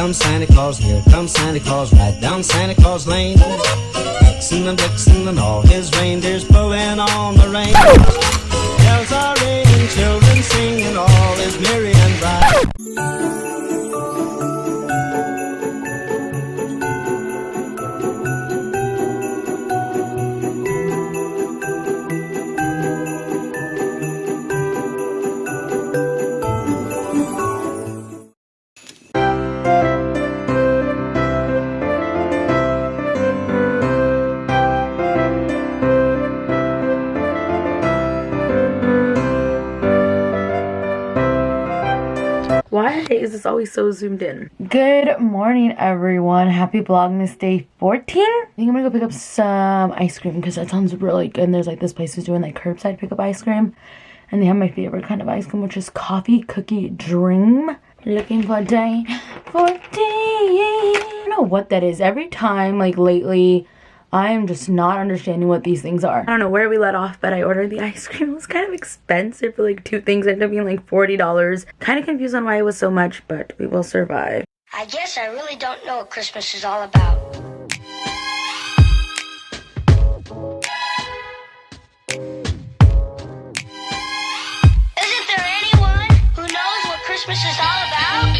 comes Santa Claus, here comes Santa Claus, right down Santa Claus Lane. Vixen and Blitzen and all his reindeers pulling on the reins. Bells are ringing, children singing, all is merry and bright. Why is this always so zoomed in? Good morning, everyone. Happy Vlogmas day 14. I think I'm gonna go pick up some ice cream because that sounds really good. And there's like this place who's doing like curbside pickup ice cream, and they have my favorite kind of ice cream, which is coffee cookie dream. Looking for day 14. I don't know what that is. Every time, like lately, I am just not understanding what these things are. I don't know where we let off, but I ordered the ice cream. It was kind of expensive for like 2 things. It ended up being like $40. Kind of confused on why it was so much, but we will survive. I guess I really don't know what Christmas is all about. Isn't there anyone who knows what Christmas is all about?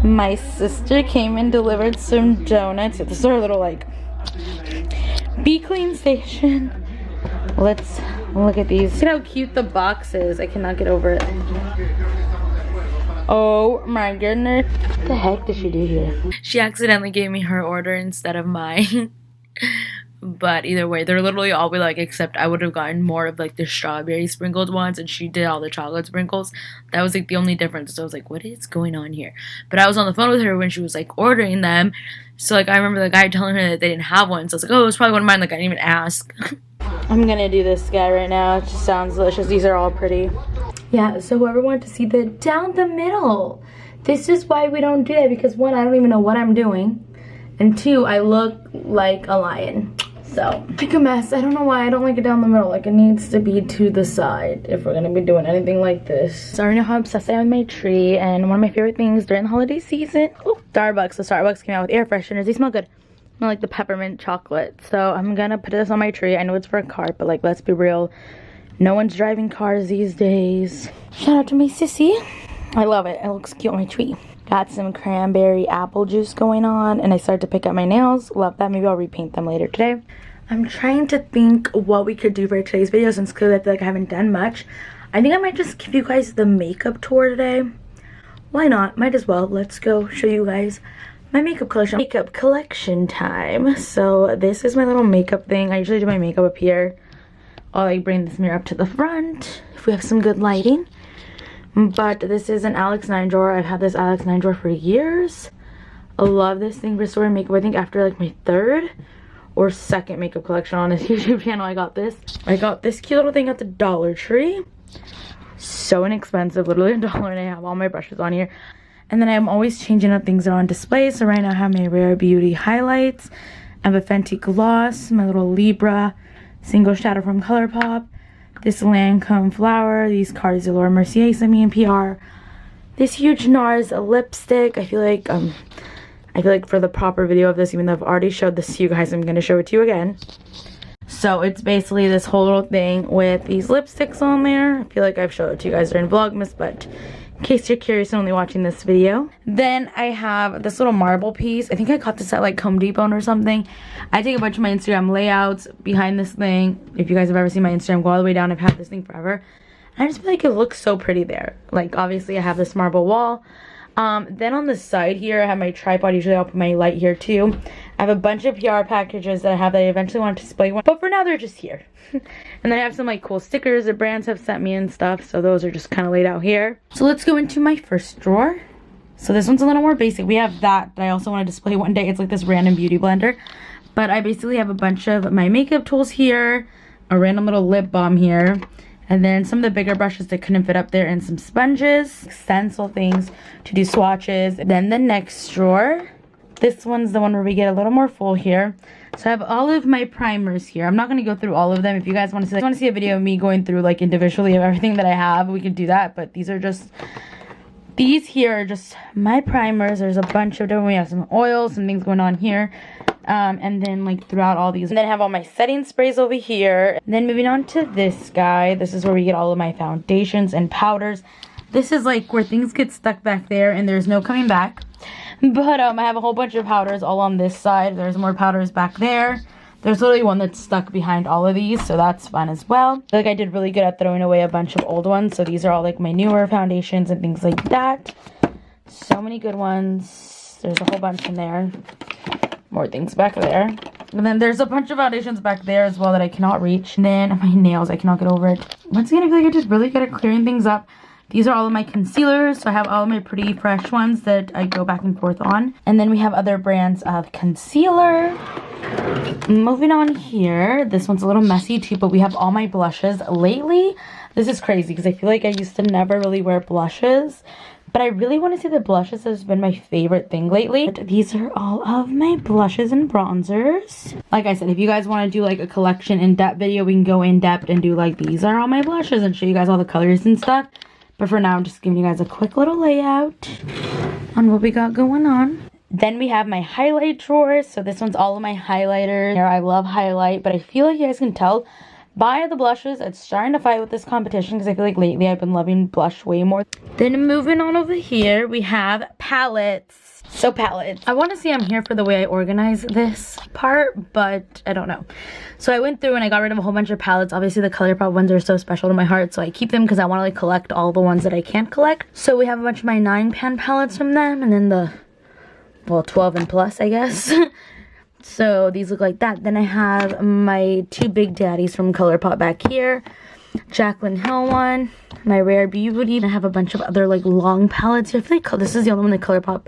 My sister came and delivered some donuts. This is our little like be clean station. Let's look at these. Look at how cute the box is. I cannot get over it. Oh my goodness. What the heck did she do here? She accidentally gave me her order instead of mine. But either way, they're literally all we like, except I would have gotten more of like the strawberry sprinkled ones and she did all the chocolate sprinkles. That was like the only difference. So I was like, what is going on here? But I was on the phone with her when she was like ordering them. So like I remember the guy telling her that they didn't have one. So I was like, oh, it's probably one of mine. Like I didn't even ask. I'm gonna do this guy right now. It just sounds delicious. These are all pretty. Yeah, so whoever wanted to see the down the middle. This is why we don't do that, because 1, I don't even know what I'm doing. And 2, I look like a lion. So, like a mess. I don't know why I don't like it down the middle. Like, it needs to be to the side if we're gonna be doing anything like this. So I already know how obsessed I am with my tree, and one of my favorite things during the holiday season, oh, Starbucks. So Starbucks came out with air fresheners. They smell good. I smell like the peppermint chocolate. So I'm gonna put this on my tree. I know it's for a cart, but like, let's be real. No one's driving cars these days. Shout out to my sissy. I love it. It looks cute on my tree. Got some cranberry apple juice going on, and I started to pick up my nails. Love that. Maybe I'll repaint them later today. I'm trying to think what we could do for today's video, since clearly I feel like I haven't done much. I think I might just give you guys the makeup tour today. Why not? Might as well. Let's go show you guys my makeup collection. Makeup collection time. So this is my little makeup thing. I usually do my makeup up here. I'll like bring this mirror up to the front if we have some good lighting. But this is an Alex 9 drawer. I've had this Alex 9 drawer for years. I love this thing for storing makeup. I think after like my 3rd or 2nd makeup collection on this YouTube channel, I got this. I got this cute little thing at the Dollar Tree. So inexpensive, literally $1, and I have all my brushes on here. And then I'm always changing up things that are on display. So right now I have my Rare Beauty highlights. I have a Fenty gloss, my little Libra single shadow from Colourpop. This Lancome flower, these cards Laura Mercier sent me in PR. This huge NARS lipstick. I feel like for the proper video of this, even though I've already showed this to you guys, I'm gonna show it to you again. So it's basically this whole little thing with these lipsticks on there. I feel like I've showed it to you guys during Vlogmas, but in case you're curious and only watching this video. Then I have this little marble piece. I think I got this at like Home Depot or something. I take a bunch of my Instagram layouts behind this thing. If you guys have ever seen my Instagram, go all the way down. I've had this thing forever. And I just feel like it looks so pretty there. Like, obviously I have this marble wall. Then on the side here, I have my tripod. Usually I'll put my light here too. I have a bunch of PR packages that I have that I eventually want to display one. But for now, they're just here. And then I have some like cool stickers that brands have sent me and stuff. So those are just kind of laid out here. So let's go into my first drawer. So this one's a little more basic. We have that I also want to display one day. It's like this random beauty blender. But I basically have a bunch of my makeup tools here. A random little lip balm here. And then some of the bigger brushes that couldn't fit up there, and some sponges, stencil things to do swatches. Then the next drawer, this one's the one where we get a little more full here. So I have all of my primers here. I'm not going to go through all of them. If you guys want to see a video of me going through like individually of everything that I have, we can do that. But these here are just my primers. There's a bunch of them. We have some oils, some things going on here. And then like throughout all these. And then I have all my setting sprays over here. And then moving on to this guy. This is where we get all of my foundations and powders. This is like where things get stuck back there and there's no coming back. But I have a whole bunch of powders all on this side. There's more powders back there. There's literally one that's stuck behind all of these, so that's fun as well. I feel like I did really good at throwing away a bunch of old ones, so these are all like my newer foundations and things like that. So many good ones. There's a whole bunch in there. More things back there. And then there's a bunch of foundations back there as well that I cannot reach. And then my nails, I cannot get over it. Once again, I feel like I did really good at clearing things up. These are all of my concealers, so I have all of my pretty fresh ones that I go back and forth on. And then we have other brands of concealer. Moving on here, this one's a little messy too, but we have all my blushes. Lately, this is crazy because I feel like I used to never really wear blushes, but I really want to say that blushes has been my favorite thing lately. But these are all of my blushes and bronzers. Like I said, if you guys want to do like a collection in-depth video, we can go in-depth and do like these are all my blushes and show you guys all the colors and stuff. But for now, I'm just giving you guys a quick little layout on what we got going on. Then we have my highlight drawer. So this one's all of my highlighters. I love highlight, but I feel like you guys can tell by the blushes, it's starting to fight with this competition because I feel like lately I've been loving blush way more. Then moving on over here, we have palettes. So palettes. I want to say I'm here for the way I organize this part, but I don't know. So I went through and I got rid of a whole bunch of palettes. Obviously the ColourPop ones are so special to my heart, so I keep them because I want to like collect all the ones that I can't collect. So we have a bunch of my 9-pan palettes from them, and then the, well, 12 and plus, I guess. So these look like that. Then I have my 2 Big Daddies from ColourPop back here. Jaclyn Hill one, my Rare Beauty. And I have a bunch of other like long palettes here. I feel like this is the only one that ColourPop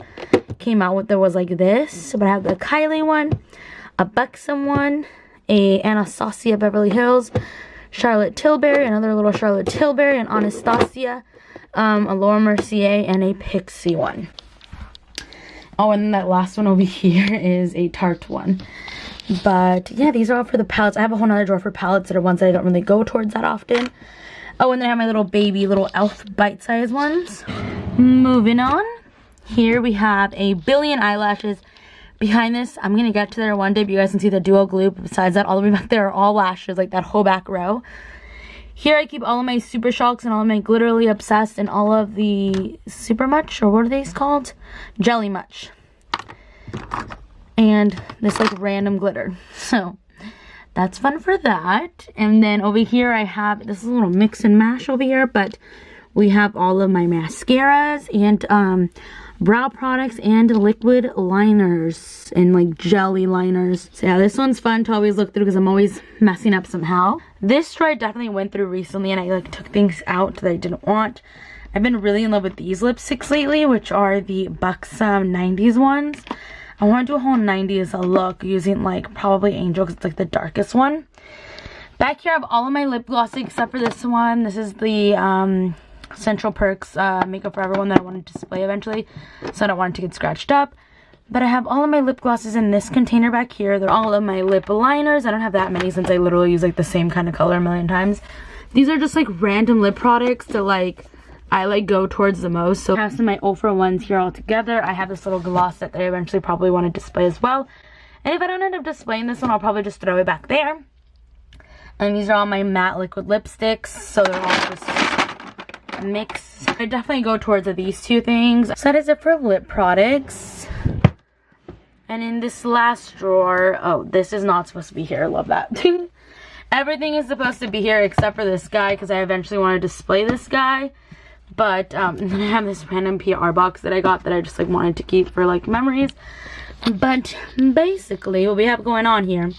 came out with that was like this. But I have the Kylie one, a Buxom one, a Anastasia Beverly Hills, Charlotte Tilbury, another little Charlotte Tilbury, an Anastasia, a Laura Mercier, and a Pixie one. Oh, and then that last one over here is a Tarte one. But yeah, these are all for the palettes. I have a whole nother drawer for palettes that are ones that I don't really go towards that often. Oh, and then I have my little baby, little elf bite-sized ones. Moving on. Here we have a billion eyelashes. Behind this, I'm going to get to there one day, but you guys can see the duo glue. But besides that, all the way back there are all lashes, like that whole back row. Here I keep all of my Super Shocks and all of my Glitterly Obsessed and all of the Super Much, or what are these called? Jelly Much. And this like random glitter. So that's fun for that. And then over here I have, this is a little mix and mash over here, but we have all of my mascaras and brow products and liquid liners and like jelly liners. So yeah, this one's fun to always look through because I'm always messing up somehow. This drawer I definitely went through recently and I like took things out that I didn't want. I've been really in love with these lipsticks lately, which are the Buxom 90s ones. I want to do a whole 90s look using like probably Angel because it's like the darkest one. Back here I have all of my lip glosses except for this one. This is the Central Perks Makeup Forever one that I want to display eventually, so I don't want it to get scratched up. But I have all of my lip glosses in this container back here. They're all of my lip liners. I don't have that many since I literally use like the same kind of color a million times. These are just like random lip products that like I like go towards the most. So I have some of my Ofra ones here all together. I have this little gloss set that I eventually probably want to display as well. And if I don't end up displaying this one, I'll probably just throw it back there. And these are all my matte liquid lipsticks. So they're all just mixed. I definitely go towards these two things. So that is it for lip products. And in this last drawer, oh, this is not supposed to be here. I love that. Everything is supposed to be here except for this guy because I eventually want to display this guy. But I have this random PR box that I got that I just like wanted to keep for like memories. But basically what we have going on here,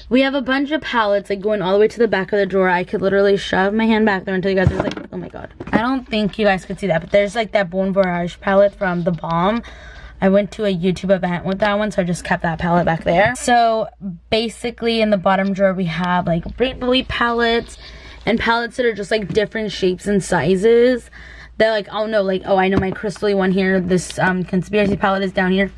we have a bunch of palettes like going all the way to the back of the drawer. I could literally shove my hand back there until you guys are like, oh my god. I don't think you guys could see that, but there's like that Bon Voyage palette from The Balm. I went to a YouTube event with that one, so I just kept that palette back there. So basically in the bottom drawer we have like Rainbowy palettes. and palettes that are just like different shapes and sizes. They're like, oh no, like, oh, I know my crystally one here, this conspiracy palette is down here,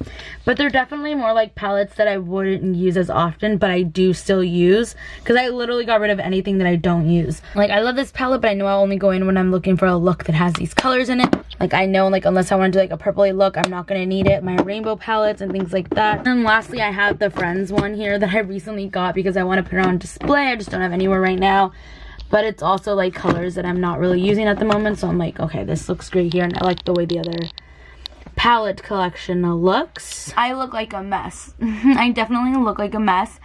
but they're definitely more like palettes that I wouldn't use as often, but I do still use, because I literally got rid of anything that I don't use. Like, I love this palette, but I know I'll only go in when I'm looking for a look that has these colors in it. Like, I know, like, unless I want to do like a purpley look, I'm not gonna need it. My rainbow palettes and things like that. And lastly, I have the Friends one here that I recently got because I want to put it on display. I just don't have anywhere right now. But it's also like colors that I'm not really using at the moment, so I'm like, okay, this looks great here, and I like the way the other palette collection looks. I look like a mess. I definitely look like a mess,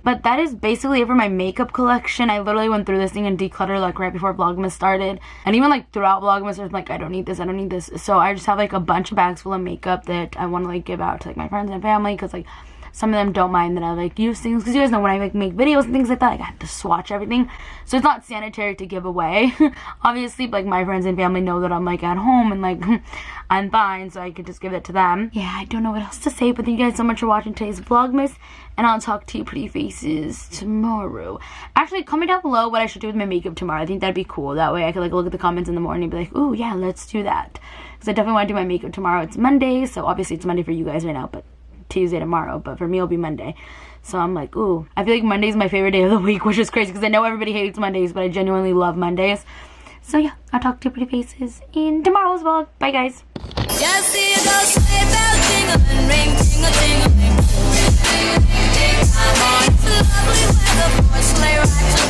but that is basically it for my makeup collection. I literally went through this thing and decluttered like right before Vlogmas started, and even like throughout Vlogmas, I was like, I don't need this, I don't need this. So I just have like a bunch of bags full of makeup that I want to like give out to like my friends and family, because like some of them don't mind that I like use things, because you guys know when I like make videos and things like that, like I have to swatch everything, so it's not sanitary to give away. Obviously, like my friends and family know that I'm like at home and like I'm fine, so I could just give it to them. Yeah, I don't know what else to say, but thank you guys so much for watching today's Vlogmas, and I'll talk to you pretty faces tomorrow. Actually, comment down below what I should do with my makeup tomorrow. I think that'd be cool. That way I could like look at the comments in the morning and be like, ooh yeah, let's do that, because I definitely want to do my makeup tomorrow. It's Monday, so obviously it's Monday for you guys right now, but Tuesday tomorrow, but for me it'll be Monday. So I'm like, ooh, I feel like Monday's my favorite day of the week, which is crazy because I know everybody hates Mondays, but I genuinely love Mondays. So yeah, I'll talk to you pretty faces in tomorrow's vlog. Bye guys. Just see those sleigh bells jingling, ring, ting-a-ting-a-ling. I'm on, it's a lovely weather for a sleigh ride together.